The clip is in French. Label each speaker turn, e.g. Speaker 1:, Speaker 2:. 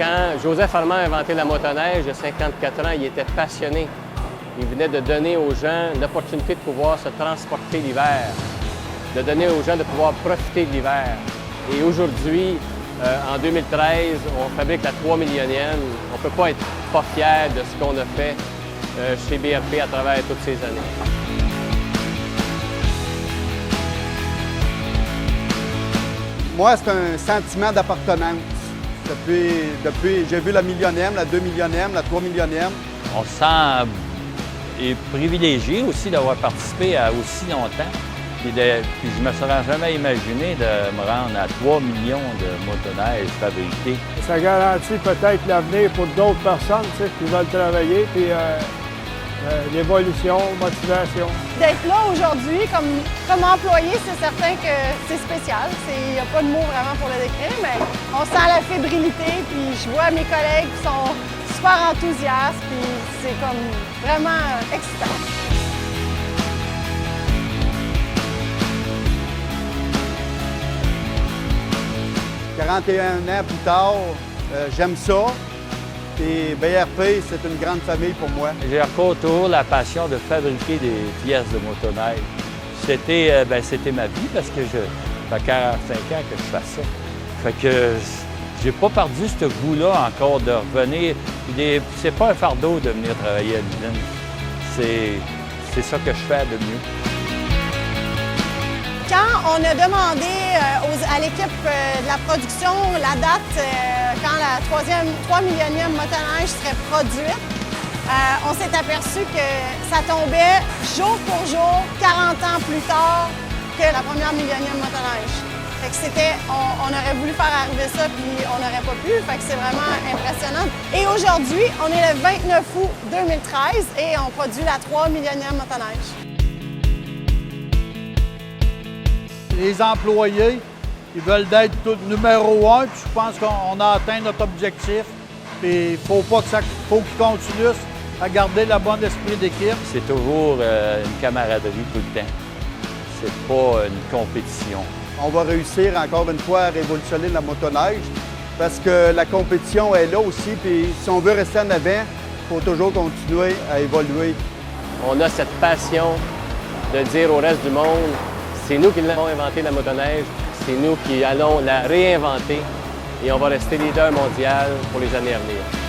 Speaker 1: Quand Joseph Armand a inventé la motoneige, il y a 54 ans, il était passionné. Il venait de donner aux gens l'opportunité de pouvoir se transporter l'hiver, de donner aux gens de pouvoir profiter de l'hiver. Et aujourd'hui, en 2013, on fabrique la 3 millionième. On ne peut pas être pas fier de ce qu'on a fait chez BRP à travers toutes ces années.
Speaker 2: Moi, c'est un sentiment d'appartenance. Depuis j'ai vu la millionième, la 2 millionième, la 3 millionième.
Speaker 3: On se sent privilégié aussi d'avoir participé à aussi longtemps. Puis je ne me serais jamais imaginé de me rendre à 3 millions de motoneiges fabriquées.
Speaker 4: Ça garantit peut-être l'avenir pour d'autres personnes qui veulent travailler, puis l'évolution, motivation.
Speaker 5: D'être là aujourd'hui comme employé, c'est certain que c'est spécial. Il n'y a pas de mots vraiment pour le décrire, mais on sent la fébrilité, puis je vois mes collègues qui sont super enthousiastes, puis c'est comme vraiment excitant. «
Speaker 2: 41 ans plus tard, j'aime ça. Et BRP, c'est une grande famille pour moi.
Speaker 3: J'ai encore toujours la passion de fabriquer des pièces de motoneige. C'était ma vie parce que ça fait 45 ans que je fais ça. Fait que j'ai pas perdu ce goût-là encore de revenir. C'est pas un fardeau de venir travailler à l'usine. C'est ça que je fais de mieux.
Speaker 5: Quand on a demandé à l'équipe de la production la date quand la 3 millionième motoneige serait produite, on s'est aperçu que ça tombait jour pour jour, 40 ans plus tard que la première millionième motoneige. Fait que on aurait voulu faire arriver ça, puis on n'aurait pas pu. Fait que c'est vraiment impressionnant. Et aujourd'hui, on est le 29 août 2013 et on produit la 3 millionième motoneige.
Speaker 6: Les employés, ils veulent être tout numéro 1, puis je pense qu'on a atteint notre objectif. Puis il faut qu'ils continuent à garder le bon esprit d'équipe.
Speaker 3: C'est toujours une camaraderie tout le temps. C'est pas une compétition.
Speaker 2: On va réussir encore une fois à révolutionner la motoneige parce que la compétition est là aussi. Puis si on veut rester en avant, il faut toujours continuer à évoluer.
Speaker 1: On a cette passion de dire au reste du monde, c'est nous qui l'avons inventé la motoneige, c'est nous qui allons la réinventer et on va rester leader mondial pour les années à venir.